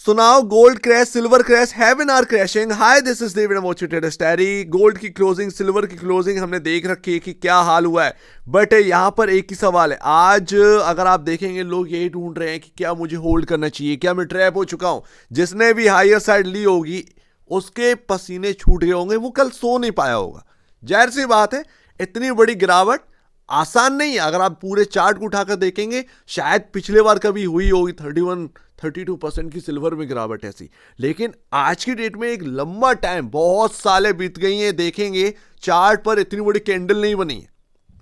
सुनाओ gold crash, silver crash, heaven are crashing. Hi this is David मोचेटेड स्टैरी। Gold की क्लोजिंग, सिल्वर की क्लोजिंग हमने देख रखी है कि क्या हाल हुआ है, बट यहां पर एक ही सवाल है। आज अगर आप देखेंगे लोग यही ढूंढ रहे हैं कि क्या मुझे होल्ड करना चाहिए, क्या मैं ट्रैप हो चुका हूं। जिसने भी हायर साइड ली होगी उसके पसीने छूट गए होंगे, वो कल सो नहीं पाया होगा। जाहिर सी बात है, इतनी बड़ी गिरावट आसान नहीं है। अगर आप पूरे चार्ट को उठाकर देखेंगे, शायद पिछले बार कभी हुई होगी 32% की सिल्वर में गिरावट ऐसी, लेकिन आज की डेट में एक लंबा टाइम, बहुत साले बीत गई हैं, देखेंगे चार्ट पर इतनी बड़ी कैंडल नहीं बनी है।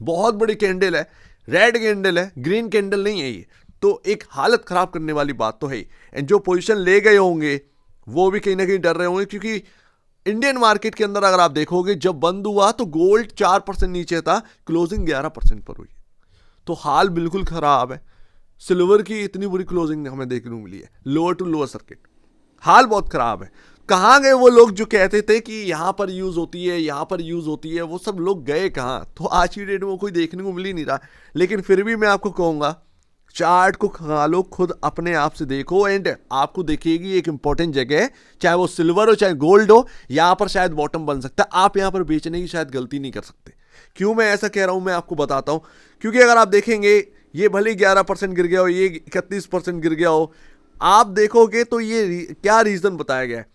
बहुत बड़ी कैंडल है, रेड कैंडल है, ग्रीन कैंडल नहीं है ये। तो एक हालत खराब करने वाली बात तो है। एंड जो पोजीशन ले गए होंगे वो भी कहीं ना कहीं डर रहे होंगे, क्योंकि इंडियन मार्केट के अंदर अगर आप देखोगे जब बंद हुआ तो गोल्ड 4% नीचे था, क्लोजिंग 11% पर हुई। तो हाल बिल्कुल खराब है। सिल्वर की इतनी बुरी क्लोजिंग हमें देखने को मिली है, लोअर टू लोअर सर्किट। हाल बहुत खराब है। कहाँ गए वो लोग जो कहते थे कि यहां पर यूज होती है, यहां पर यूज होती है, वो सब लोग गए कहां। तो आज की डेट में वो कोई देखने को मिल ही नहीं रहा। लेकिन फिर भी मैं आपको कहूंगा, चार्ट को खंगालो, खुद अपने आप से देखो, एंड आपको दिखेगी एक इंपॉर्टेंट जगह, चाहे वो सिल्वर हो चाहे गोल्ड हो, यहां पर शायद बॉटम बन सकता है। आप यहां पर बेचने की शायद गलती नहीं कर सकते। क्यों मैं ऐसा कह रहा हूं मैं आपको बताता हूं। क्योंकि अगर आप देखेंगे ये भले 11% गिर गया हो, ये 31% गिर गया हो, आप देखोगे तो ये क्या रीजन बताया गया है।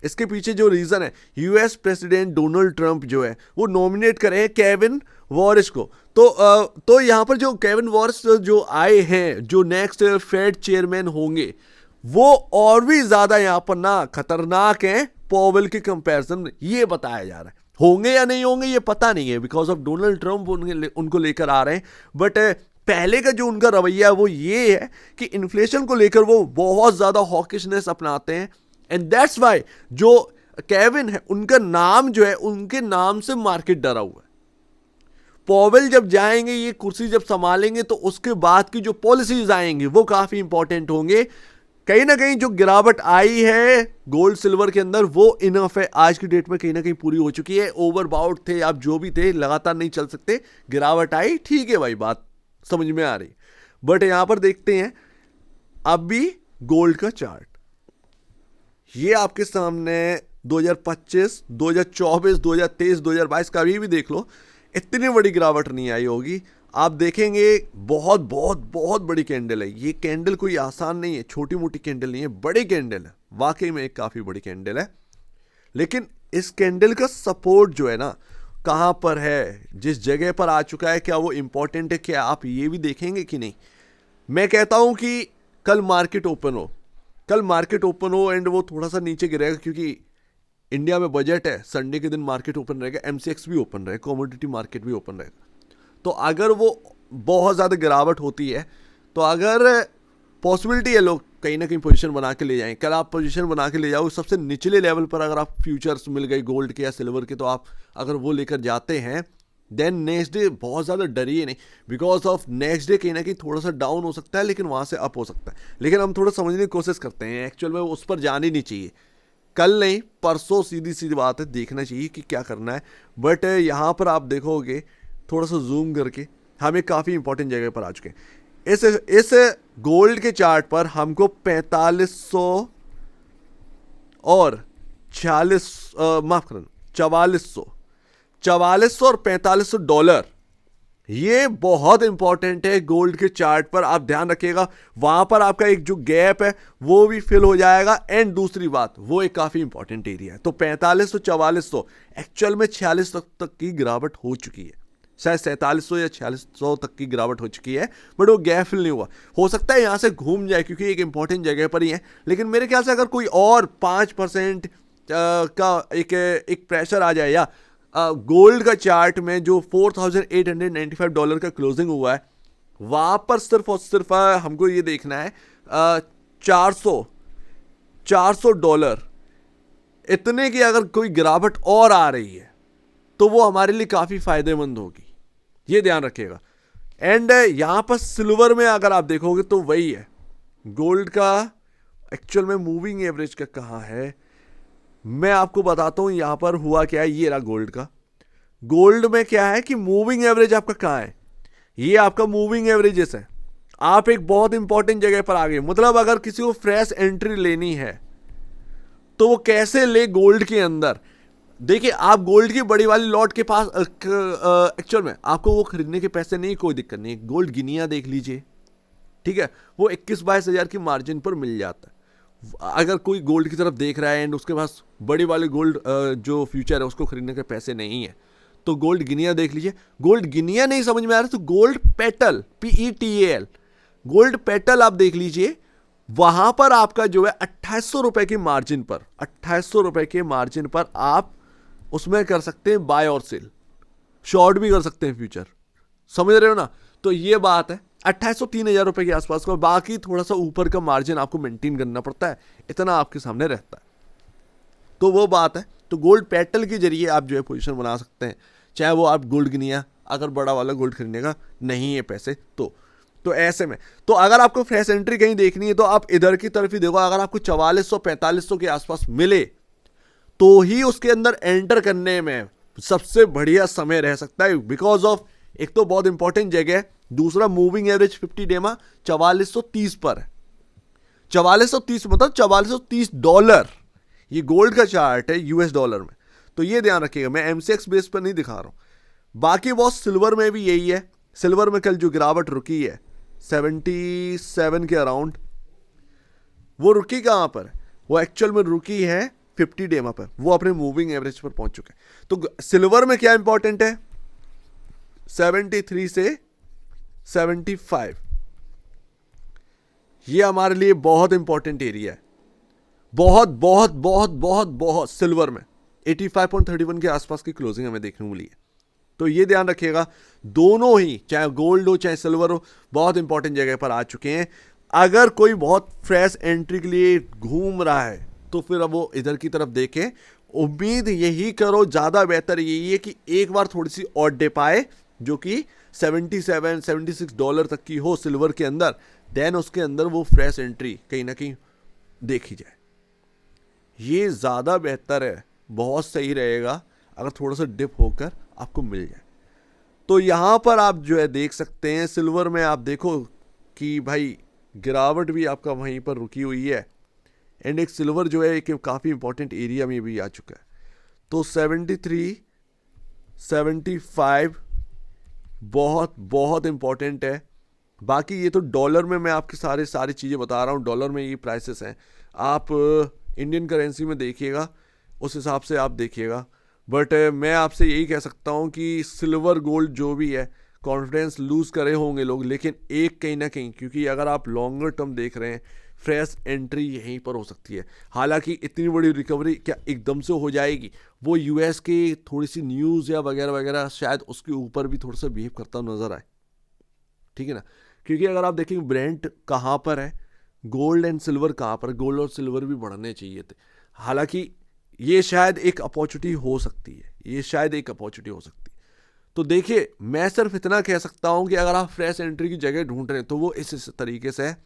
इसके पीछे जो रीजन है, यूएस प्रेसिडेंट डोनाल्ड ट्रंप जो है वो नॉमिनेट करे हैं केविन वॉरिस को। तो यहां पर जो केविन वॉरिस जो आए हैं, जो नेक्स्ट फेड चेयरमैन होंगे, वो और भी ज्यादा यहां पर ना खतरनाक हैं पॉवेल के कंपैरिजन में, ये बताया जा रहा है। होंगे या नहीं होंगे ये पता नहीं है, बिकॉज ऑफ डोनाल्ड ट्रंप उनको लेकर आ रहे हैं। बट पहले का जो उनका रवैया है वो ये है कि इन्फ्लेशन को लेकर वो बहुत ज्यादा हॉकिशनेस अपनाते हैं। एंड दैट्स वाई जो केविन है, उनका नाम जो है, उनके नाम से मार्केट डरा हुआ है। पॉवेल जब जाएंगे, ये कुर्सी जब संभालेंगे, तो उसके बाद की जो पॉलिसीज आएंगी वो काफी इंपॉर्टेंट होंगे। कहीं ना कहीं जो गिरावट आई है गोल्ड सिल्वर के अंदर वो इनफ है, आज की डेट में कहीं ना कहीं पूरी हो चुकी है। ओवरबाउट थे आप जो भी थे, लगातार नहीं चल सकते, गिरावट आई, ठीक है भाई, बात समझ में आ रही। बट यहां पर देखते हैं अब भी गोल्ड का चार्ट, ये आपके सामने 2025, 2024, 2023, 2022 का भी देख लो, इतनी बड़ी गिरावट नहीं आई होगी। आप देखेंगे बहुत बहुत बहुत बड़ी कैंडल है। ये कैंडल कोई आसान नहीं है, छोटी मोटी कैंडल नहीं है, बड़ी कैंडल है, वाकई में एक काफी बड़ी कैंडल है। लेकिन इस कैंडल का सपोर्ट जो है ना, कहां पर है, जिस जगह पर आ चुका है, क्या वो इंपॉर्टेंट है, क्या आप ये भी देखेंगे कि नहीं। मैं कहता हूं कि कल मार्केट ओपन हो, कल मार्केट ओपन हो एंड वो थोड़ा सा नीचे गिरेगा, क्योंकि इंडिया में बजट है, संडे के दिन मार्केट ओपन रहेगा, एमसीएक्स भी ओपन रहेगा, कमोडिटी मार्केट भी ओपन रहेगा। तो अगर वो बहुत ज़्यादा गिरावट होती है, तो अगर पॉसिबिलिटी है लोग कहीं ना कहीं पोजीशन बना के ले जाएं। कल आप पोजीशन बना के ले जाओ सबसे निचले लेवल पर, अगर आप फ्यूचर्स मिल गए गोल्ड के या सिल्वर के, तो आप अगर वो लेकर जाते हैं, देन नेक्स्ट डे बहुत ज़्यादा डरिए नहीं, बिकॉज ऑफ नेक्स्ट डे कहीं ना कहीं थोड़ा सा डाउन हो सकता है, लेकिन वहाँ से अप हो सकता है। लेकिन हम थोड़ा समझने की कोशिश करते हैं, एक्चुअल में उस पर जाना ही नहीं चाहिए। कल नहीं, परसों सीधी सीधी बात है, देखना चाहिए कि क्या करना है। बट यहाँ पर आप देखोगे, थोड़ा सा जूम करके, हम एक काफ़ी इंपॉर्टेंट जगह पर आ चुके हैं। इस गोल्ड के चार्ट पर हमको 4500 और 4400 और 4500 डॉलर, ये बहुत इंपॉर्टेंट है गोल्ड के चार्ट पर। आप ध्यान रखिएगा, वहां पर आपका एक जो गैप है वो भी फिल हो जाएगा। एंड दूसरी बात, वो एक काफी इंपॉर्टेंट एरिया है। तो 4500 4400, एक्चुअल में 46 तक की गिरावट हो चुकी है, शायद 4700 या 4600 तक की गिरावट हो चुकी है, बट वो गैप फिल नहीं हुआ। हो सकता है यहां से घूम जाए, क्योंकि एक इंपॉर्टेंट जगह पर ही है। लेकिन मेरे ख्याल से अगर कोई और 5% का एक प्रेशर आ जाए, या गोल्ड का चार्ट में जो $4895 का क्लोजिंग हुआ है, वहां पर सिर्फ और सिर्फ हमको ये देखना है 400 डॉलर, इतने की अगर कोई गिरावट और आ रही है तो वो हमारे लिए काफी फायदेमंद होगी, ये ध्यान रखिएगा। एंड यहां पर सिल्वर में अगर आप देखोगे तो वही है, गोल्ड का एक्चुअल में मूविंग एवरेज का कहां है, मैं आपको बताता हूं। यहां पर हुआ क्या है, ये रहा गोल्ड का। गोल्ड में क्या है कि मूविंग एवरेज आपका कहां है, ये आपका मूविंग एवरेजेस है। आप एक बहुत इंपॉर्टेंट जगह पर आ गए। मतलब अगर किसी को फ्रेश एंट्री लेनी है तो वो कैसे ले गोल्ड के अंदर। देखिए, आप गोल्ड की बड़ी वाली लॉट के पास एक्चुअल में आपको वो खरीदने के पैसे नहीं, कोई दिक्कत नहीं। गोल्ड गिनिया देख लीजिए, ठीक है, वो 21-22 हजार की मार्जिन पर मिल जाता है। अगर कोई गोल्ड की तरफ देख रहा है एंड उसके पास बड़ी वाली गोल्ड जो फ्यूचर है उसको खरीदने के पैसे नहीं है, तो गोल्ड गिनिया देख लीजिए। गोल्ड गिनिया नहीं समझ में आ रहा तो gold petal, PETAL, gold petal आप देख लीजिए। वहां पर आपका जो है 2800 रुपए की मार्जिन पर, 2800 रुपए के मार्जिन पर आप उसमें कर सकते हैं बाय और सेल, शॉर्ट भी कर सकते हैं फ्यूचर। समझ रहे हो ना? तो ये बात है, 2800-3000 रुपए के आसपास का। बाकी थोड़ा सा ऊपर का मार्जिन आपको मेंटेन करना पड़ता है, इतना आपके सामने रहता है। तो वो बात है। तो गोल्ड पेटल के जरिए आप जो है पोजीशन बना सकते हैं, चाहे वो आप गोल्ड गिनिया, अगर बड़ा वाला गोल्ड खरीदने का नहीं है पैसे तो ऐसे में तो अगर आपको फ्रेश एंट्री कहीं देखनी है तो आप इधर की तरफ ही देखो। अगर आपको 4400-4500 के आसपास मिले तो ही उसके अंदर एंटर करने में सबसे बढ़िया समय रह सकता है। बिकॉज ऑफ एक तो बहुत इंपॉर्टेंट जगह है, दूसरा मूविंग एवरेज 50 डे में 4430 पर है। 4430 मतलब $4430। ये गोल्ड का चार्ट है US डॉलर में, तो ये ध्यान रखिएगा। मैं MCX बेस पर नहीं दिखा रहा हूं। बाकी बॉस सिल्वर में भी यही है। सिल्वर में कल जो गिरावट रुकी है 77 के अराउंड, वो रुकी कहां पर? वो एक्चुअल में रुकी है 50 डे पर, वो अपने मूविंग एवरेज पर पहुंच चुके हैं। तो सिल्वर में क्या इंपॉर्टेंट है? 73 से 75, ये हमारे लिए बहुत इंपॉर्टेंट एरिया है। बहुत बहुत बहुत बहुत बहुत सिल्वर में 85.31 के आसपास की क्लोजिंग हमें देखने को मिली है। तो ये ध्यान रखिएगा, दोनों ही चाहे गोल्ड हो चाहे सिल्वर हो बहुत इंपॉर्टेंट जगह पर आ चुके हैं। अगर कोई बहुत फ्रेश एंट्री के लिए घूम रहा है तो फिर अब वो इधर की तरफ देखें। उम्मीद यही करो, ज़्यादा बेहतर यही है कि एक बार थोड़ी सी और डिप आए जो कि 77-76 डॉलर तक की हो सिल्वर के अंदर, देन उसके अंदर वो फ्रेश एंट्री कहीं ना कहीं देखी जाए। ये ज़्यादा बेहतर है, बहुत सही रहेगा अगर थोड़ा सा डिप होकर आपको मिल जाए। तो यहाँ पर आप जो है देख सकते हैं सिल्वर में, आप देखो कि भाई गिरावट भी आपका वहीं पर रुकी हुई है एंड एक सिल्वर जो है एक काफ़ी इंपॉर्टेंट एरिया में भी आ चुका है। तो 73, 75 बहुत बहुत इंपॉर्टेंट है। बाकी ये तो डॉलर में मैं आपकी सारी चीज़ें बता रहा हूँ, डॉलर में ये प्राइसेस हैं। आप इंडियन करेंसी में देखिएगा, उस हिसाब से आप देखिएगा। बट मैं आपसे यही कह सकता हूँ कि सिल्वर गोल्ड जो भी है कॉन्फिडेंस लूज़ करे होंगे लोग, लेकिन एक कहीं ना कहीं, क्योंकि अगर आप लॉन्गर टर्म देख रहे हैं फ्रेश एंट्री यहीं पर हो सकती है। हालांकि इतनी बड़ी रिकवरी क्या एकदम से हो जाएगी, वो US की थोड़ी सी न्यूज़ या वगैरह वगैरह शायद उसके ऊपर भी थोड़ा सा बिहेव करता नज़र आए, ठीक है ना। क्योंकि अगर आप देखेंगे ब्रेंट कहाँ पर है, गोल्ड एंड सिल्वर कहाँ पर, गोल्ड और सिल्वर भी बढ़ने चाहिए थे। हालांकि ये शायद एक अपॉर्चुनिटी हो सकती है, ये शायद एक अपॉर्चुनिटी हो सकती है। तो देखिए, मैं सिर्फ इतना कह सकता हूँ कि अगर आप फ्रेश एंट्री की जगह ढूंढ रहे हैं तो वो इस तरीके से है।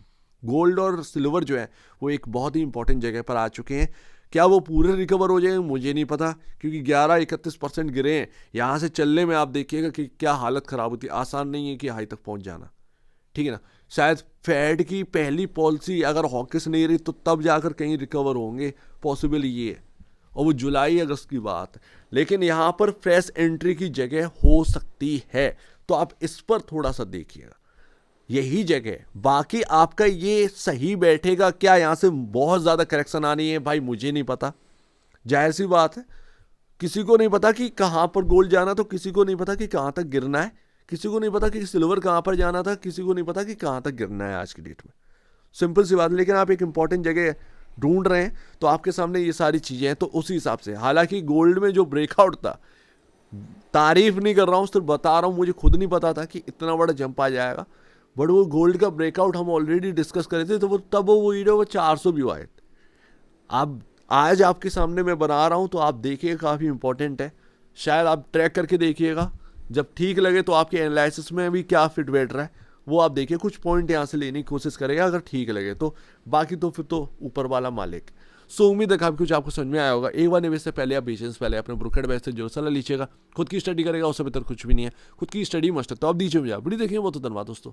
गोल्ड और सिल्वर जो है वो एक बहुत ही इंपॉर्टेंट जगह पर आ चुके हैं। क्या वो पूरे रिकवर हो जाएंगे मुझे नहीं पता, क्योंकि 11-31% गिरे हैं। यहाँ से चलने में आप देखिएगा कि क्या हालत ख़राब होती है। आसान नहीं है कि हाई तक पहुँच जाना, ठीक है ना। शायद फेड की पहली पॉलिसी अगर हॉकिस नहीं रही तो तब जाकर कहीं रिकवर होंगे, पॉसिबल ये है, और वो जुलाई अगस्त की बात है। लेकिन यहाँ पर फ्रेश एंट्री की जगह हो सकती है, तो आप इस पर थोड़ा सा देखिएगा, यही जगह। बाकी आपका ये सही बैठेगा क्या, यहाँ से बहुत ज़्यादा करेक्शन आनी है भाई मुझे नहीं पता। जाहिर सी बात है, किसी को नहीं पता कि कहाँ पर गोल्ड जाना, तो किसी को नहीं पता कि कहाँ तक गिरना है, किसी को नहीं पता कि सिल्वर कहाँ पर जाना था, किसी को नहीं पता कि कहाँ तक गिरना है आज की डेट में। सिंपल सी बात है। लेकिन आप एक इंपॉर्टेंट जगह ढूंढ रहे हैं तो आपके सामने ये सारी चीज़ें हैं, तो उसी हिसाब से। हालांकि गोल्ड में जो ब्रेकआउट था, तारीफ नहीं कर रहा हूँ, सिर्फ बता रहा हूँ, मुझे खुद नहीं पता था कि इतना बड़ा जंप आ जाएगा। बट वो गोल्ड का ब्रेकआउट हम ऑलरेडी डिस्कस करे थे, तो वो तब वो वीडियो वो 400 व्यू आए थे। अब आज आपके सामने मैं बना रहा हूँ तो आप देखिए, काफ़ी इंपॉर्टेंट है। शायद आप ट्रैक करके देखिएगा, जब ठीक लगे तो आपके एनालिसिस में भी क्या फिट बैठ रहा है वो आप देखिए। कुछ पॉइंट यहाँ से लेने की कोशिश करेगा अगर ठीक लगे तो, बाकी तो फिर तो ऊपर वाला मालिक। सो उम्मीद है काफ़ी कुछ आपको समझ में आया होगा। एक बार निवेश से पहले आप बेचने से पहले अपने ब्रोकर बैच से जो सलाह लीजिएगा। खुद की स्टडी करेगा उससे बेहतर कुछ भी नहीं है, खुद की स्टडी मस्ट है। तो आप दीजिए मुझे, बड़ी देखिए, बहुत धन्यवाद दोस्तों।